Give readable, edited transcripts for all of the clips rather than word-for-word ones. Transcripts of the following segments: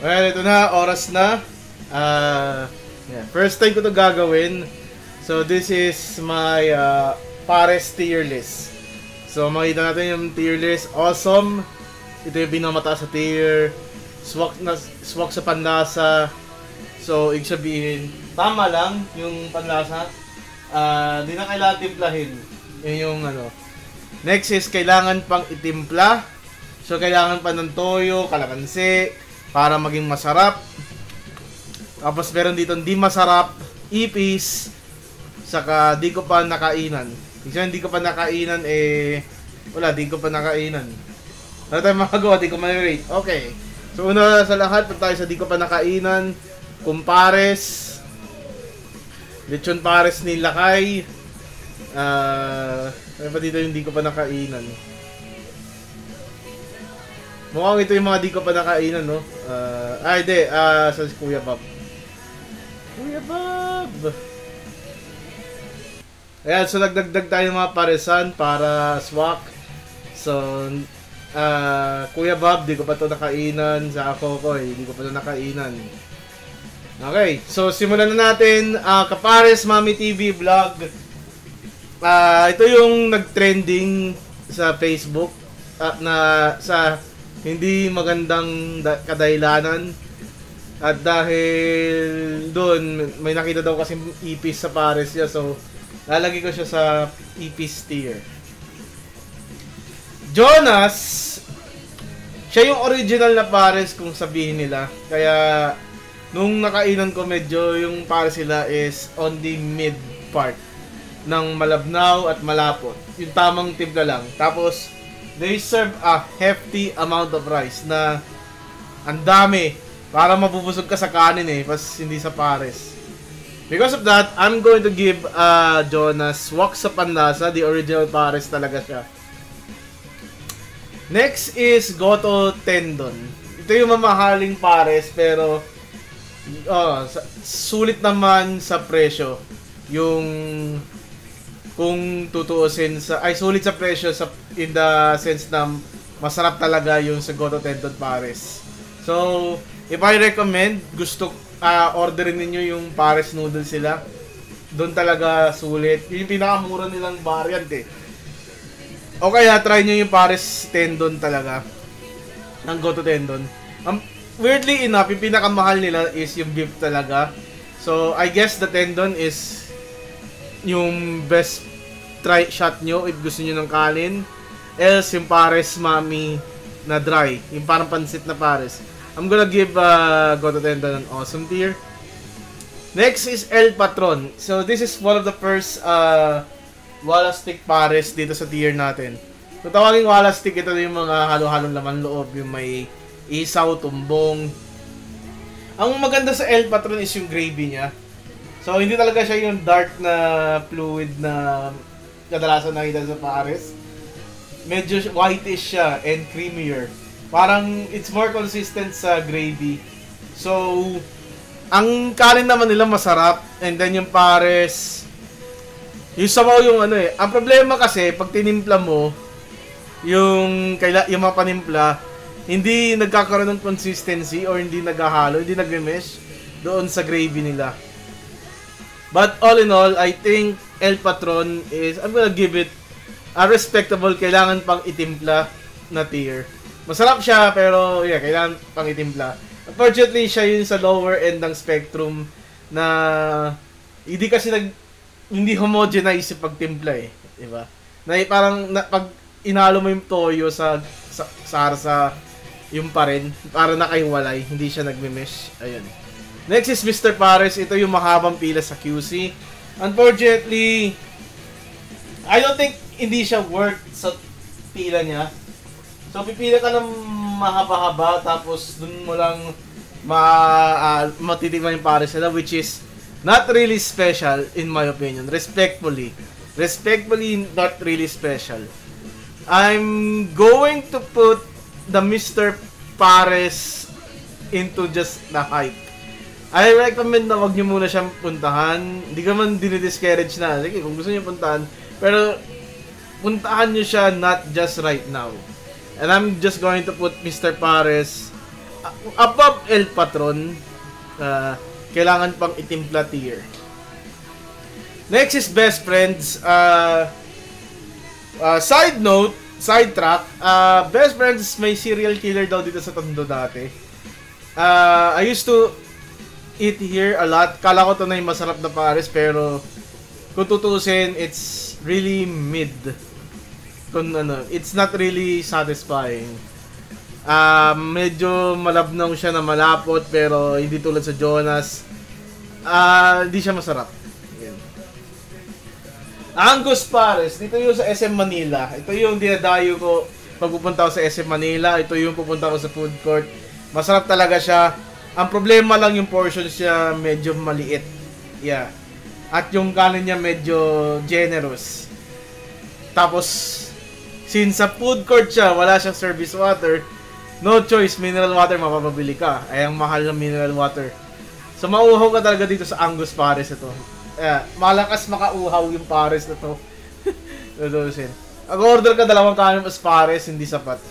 Well, ito na, oras na. First time ko to gagawin. So, this is my Pares tier list. So, makita natin yung tier list. Awesome. Ito yung pinamataas sa tier. Swak sa panlasa. So, ibig sabihin, tama lang yung panlasa. Di na kailangan timplahin. Yun yung ano. Next is, kailangan pang itimpla. So, kailangan pa ng toyo, kalamansi, para maging masarap. Tapos meron dito hindi masarap, ipis, saka di ko pa nakainan. Kasi hindi ko pa nakainan wala, di ko pa nakainan. Ano tayo magagawa? Di ko ma-rate. Okay. So una sa lahat, punta tayo sa di ko pa nakainan. Kumpares. Lechon pares ni Lakay. Ano pa dito yung di ko pa nakainan? Mukhang ito yung mga di ko pa nakainan, no? Hindi. Sa Kuya Bob. Kuya Bob! Ayan, so nagdagdag tayo ng mga paresan para swak. So, Kuya Bob, di ko pa ito nakainan. Sa Kokoy, di ko pa ito nakainan. Okay, so simulan na natin. Kapares Mami TV vlog. Ito yung nag-trending sa Facebook. Sa hindi magandang kadahilanan. At dahil doon, may nakita daw kasi ipis sa pares niya. So, lalagay ko siya sa ipis tier. Jonas, siya yung original na pares kung sabihin nila. Kaya, nung nakainan ko medyo yung pares nila is on the mid part ng malabnaw at malapot. Yung tamang timpla lang. Tapos, they serve a hefty amount of rice na ang dami para mabubusog ka sa kanin pas hindi sa pares. Because of that, I'm going to give Jonas wok sa panlasa, the original pares talaga siya. Next is Goto Tendon. Ito yung mamahaling pares pero sulit naman sa presyo. Yung kung tutuusin sulit sa presyo in the sense na masarap talaga yung sa Goto Tendon Pares. So, if I recommend, orderin ninyo yung Pares noodles sila. Doon talaga sulit. Yung pinakamura nilang variant O kaya, try nyo yung Pares Tendon talaga. Ang Goto Tendon. Weirdly enough, yung pinakamahal nila is yung beef talaga. So, I guess the tendon is yung best try shot nyo if gusto nyo ng kanin. Else yung Pares Mami na dry, yung parang pansit na pares. I'm gonna give Goto Tendon an awesome tier. Next is El Patron. So this is one of the first wala stick pares dito sa tier natin. So tawagin wala stick, ito yung mga halo-halong laman loob, yung may isaw, tumbong. Ang maganda sa El Patron is yung gravy niya. So, hindi talaga siya yung dark na fluid na kadalasan nakita sa pares. Medyo whitish siya and creamier. Parang it's more consistent sa gravy. So, ang kanin naman nila masarap. And then yung pares, yung sabaw yung Ang problema kasi, pag tinimpla mo, yung mga panimpla, hindi nagkakaroon ng consistency or hindi naghahalo, hindi nagme-mesh doon sa gravy nila. But all in all, I think El Patron is, I'm gonna give it a respectable, kailangan pang itimpla na tier. Masarap siya, pero kailangan pang itimpla. Unfortunately, siya yun sa lower end ng spectrum na hindi kasi hindi homogenize yung pagtimpla diba? Na parang pag inalo mo yung toyo sa yung pa rin, para nakahiwalay, hindi siya nagme-mesh. Ayun. Next is Mr. Pares. Ito yung mahabang pila sa QC. Unfortunately, I don't think hindi siya worth sa pila niya. So, pipila ka ng mahaba-haba, tapos dun mo lang matitigman yung pares nila, which is not really special in my opinion. Respectfully, not really special. I'm going to put the Mr. Pares into just the hype. I recommend na wag nyo muna siyang puntahan. Hindi ka man dinidiscourage na. Sige, kung gusto nyo puntahan. Pero, puntahan nyo siya not just right now. And I'm just going to put Mr. Pares above El Patron, kailangan pang itimpla tier. Next is Best Friends. Side note, sidetrack, Best Friends may serial killer daw dito sa Tondo dati. I used to eat here a lot. Kala ko to na yung masarap na pares, pero kung tutusin, it's really mid. Kung ano, it's not really satisfying. Medyo malabnaw siya na malapot, pero hindi tulad sa Jonas. Hindi siya masarap. Yan. Angus Pares, dito yung sa SM Manila. Ito yung dinadayo ko pag pupunta ako sa SM Manila. Ito yung pupunta ko sa food court. Masarap talaga siya. Ang problema lang yung portion siya medyo maliit. Yeah. At yung kanin niya medyo generous. Tapos, since sa food court siya, wala siyang service water, no choice, mineral water mapapabili ka. Ay, ang mahal ng mineral water. So, mauhaw ka talaga dito sa Angus Pares ito. Malakas makauhaw yung pares na to. Tutusin. Mag-order ka 2 kanin mas pares, hindi sapat.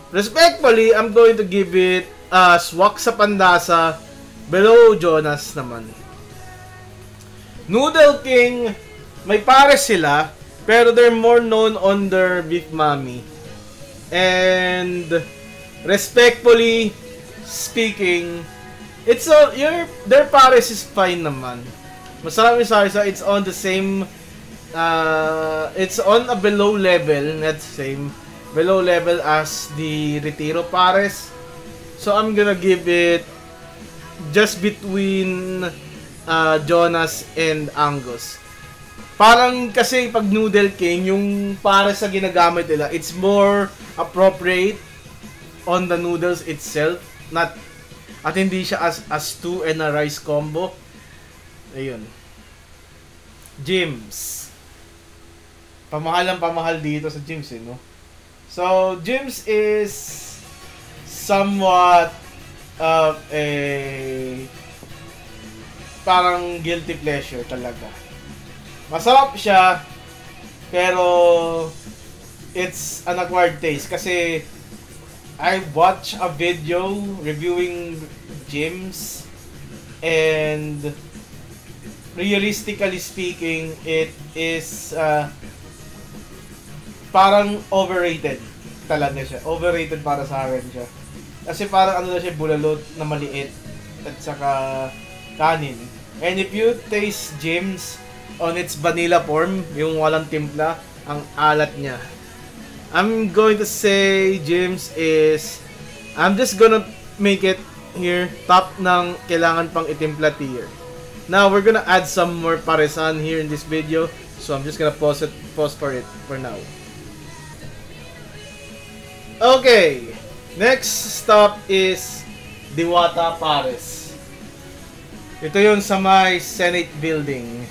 Respectfully, I'm going to give it swak sa pandasa, below Jonas naman. Noodle King, may pares sila, pero they're more known on their beef mami. And respectfully speaking, their pares is fine naman. Masarap yung salsa, it's on the same, it's on a below level, not same, below level as the Retiro Pares. So I'm gonna give it just between Jonas and Angus. Parang kasi pag Noodle King, yung pares sa ginagamit nila, it's more appropriate on the noodles itself, not at hindi siya as stew and a rice combo. Ayun. Jim's. Pamahal dito sa Jim's, no? So, Jim's is somewhat of a parang guilty pleasure talaga. Masarap siya, pero it's an acquired taste kasi I watched a video reviewing Jim's and realistically speaking, it is parang overrated talaga siya. Overrated para sa akin siya. Kasi parang ano na siya, bulalot na maliit at saka kanin. And if you taste Jim's on its vanilla form, yung walang timpla, ang alat niya. I'm going to say Jim's is, I'm just gonna make it here top ng kailangan pang itimpla tier. Now we're gonna add some more paresan here in this video, so I'm just gonna pause for it for now. Okay, next stop is Diwata Pares. Ito yun sa may Senate building.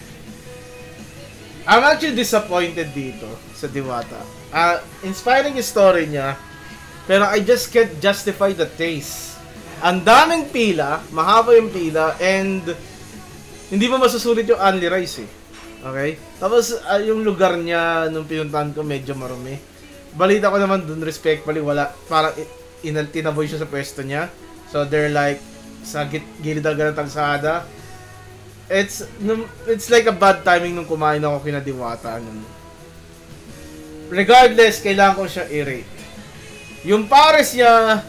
I'm actually disappointed dito sa Diwata. Inspiring yung story niya, pero I just can't justify the taste. Ang daming pila, mahaba yung pila, and hindi pa masusulit yung only rice eh. Okay? Tapos yung lugar niya nung pinuntahan ko medyo marumi. Balita ko naman dun respectfully, wala, parang tinaboy siya sa pwesto niya. So they're like sa gilid ng kalsada. It's like a bad timing nung kumain ako kina Diwata nun. Regardless, kailangan ko siya i-rate. Yung pares niya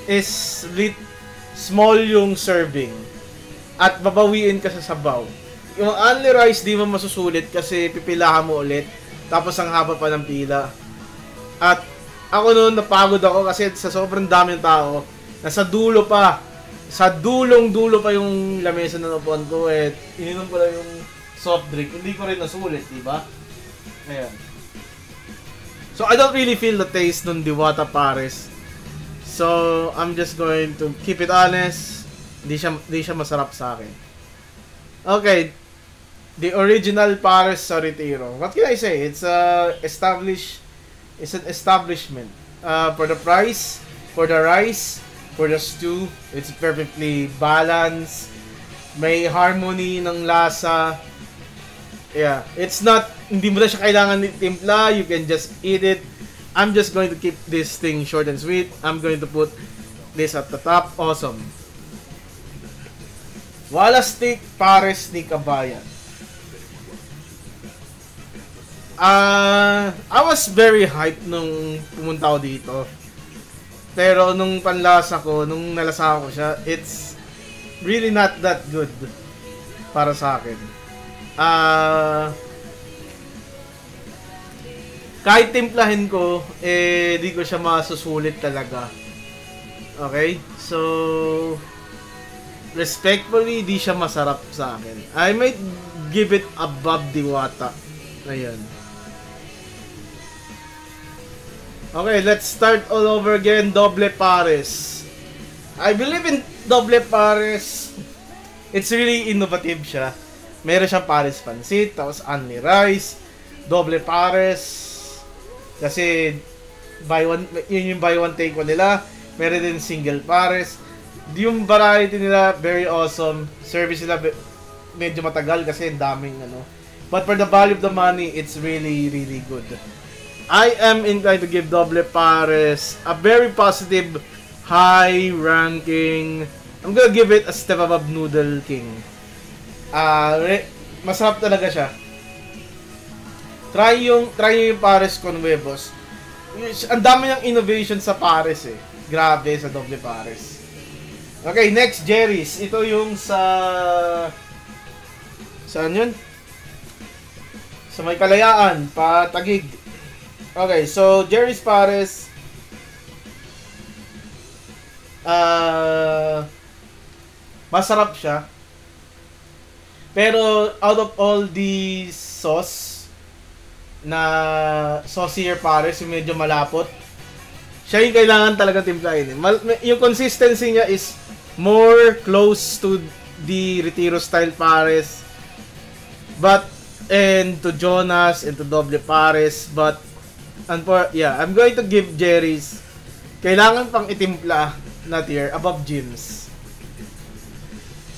is small yung serving at babawiin ka sa sabaw. Yung only rice di mo masusulit kasi pipilahan mo ulit, tapos ang haba pa ng pila. At ako noon napagod ako kasi sa sobrang dami ng tao, nasa dulo pa, sa dulong-dulo pa yung lamesa na napuan ko, eh ininom ko lang yung soft drink, hindi ko rin nasulit, diba? Ayan. So I don't really feel the taste ng Diwata Pares. So I'm just going to keep it honest, di siya masarap sa akin. Okay, the original Pares sa Retiro. What can I say? It's an establishment. For the price, for the rice, for the stew, it's perfectly balanced. May harmony ng lasa. Yeah, it's not, hindi mo na siya kailangan timpla. You can just eat it I'm just going to keep this thing short and sweet. I'm going to put this at the top. Awesome. Wallastick Pares ni Kabayan. I was very hyped nung pumunta ako dito. Pero nung panlasa ko, nung nalasahan ko siya, it's really not that good para sa akin. Kahit timplahin ko, di ko siya masusulit talaga. Okay? So, respectfully, di siya masarap sa akin. I might give it above Diwata. Ayan. Okay, let's start all over again. Doble Pares. I believe in Doble Pares. It's really innovative siya. Meron siyang Pares Pansit, tapos only rice, Doble Pares. Kasi yun yung buy one take one nila. Meron din single Pares. Yung variety nila very awesome. Service nila medyo matagal kasi daming ano. But for the value of the money, it's really really good. I am inclined to give Doble Pares a very positive, high ranking. I'm gonna give it a step above Noodle King. Masarap talaga siya. Try yung Pares con huevos. Ang dami ng innovation sa Pares eh. Grabe sa Doble Pares. Okay, next Jerry's. Ito yung saan yun? Sa may Kalayaan, Patagig. Okay, so Jerry's Pares. Masarap siya. Pero out of all the sauce na saucier Pares, yung medyo malapot, siya yung kailangan talaga timplahin. Yung consistency niya is more close to the Retiro style Pares, and to Jonas and to Doble Pares, but I'm going to give Jerry's kailangan pang itimpla na tier above Jim's.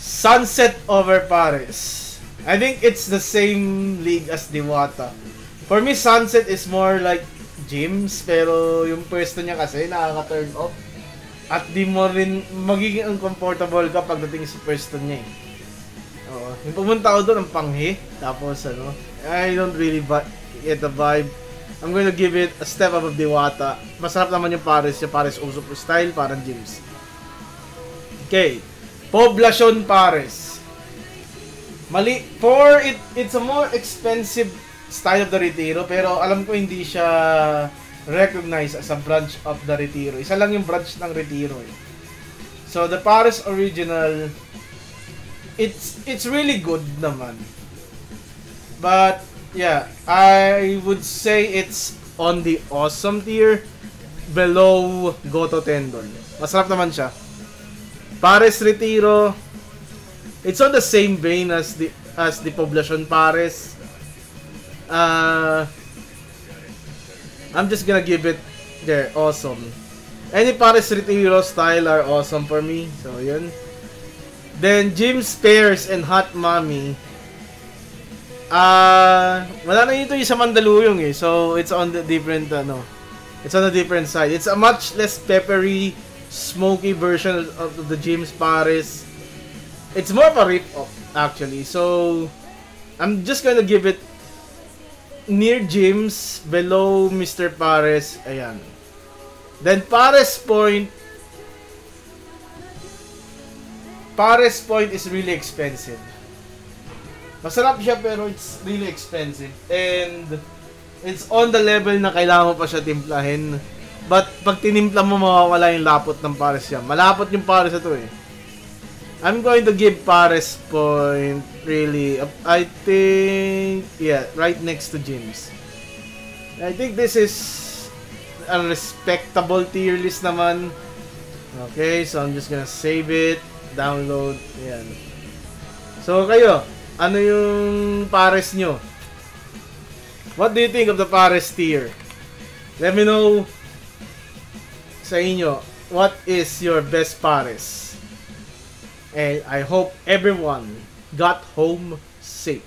Sunset over Pares. I think it's the same league as Diwata. For me, Sunset is more like Jim's, pero yung pwesto niya kasi nakaka-turn off. At di mo rin magiging uncomfortable ka pagdating sa pwesto niya eh. Oo. Yung pumunta ako doon, ang panghi. Tapos I don't really get the vibe. I'm going to give it a step above Diwata. Masarap naman yung Pares Usopp style, parang Jim's. Okay. Poblacion Pares. Mali. It's a more expensive style of the Retiro, pero alam ko hindi siya recognized as a branch of the Retiro. Isa lang yung branch ng Retiro eh. So the Pares original, it's really good naman. But yeah, I would say it's on the awesome tier below Goto Tendon. Masarap naman siya. Pares Retiro, it's on the same vein as the Poblacion Pares. I'm just gonna give it there, awesome. Any Pares Retiro style are awesome for me. So yun. Then Jim's Pears and Hot Mommy. Wala na ito yung sa Mandaluyong eh. So it's on the different it's on the different side. It's a much less peppery, smoky version of the Jim's Pares. It's more of a rip-off actually. So I'm just gonna give it near Jim's, below Mr. Pares. Ayan. Then Pares Point. Pares Point is really expensive. Masarap siya pero it's really expensive. And it's on the level na kailangan mo pa siya timplahin. But pag tinimpla mo, mawawala yung lapot ng Pares siya. Malapot yung Pares na to eh. I'm going to give Pares Point really, I think, yeah, right next to Jim's. I think this is a respectable tier list naman. Okay, so I'm just gonna save it, download, ayan. So kayo, ano yung Pares nyo? What do you think of the Pares tier? Let me know sa inyo, what is your best Pares? And I hope everyone got home safe.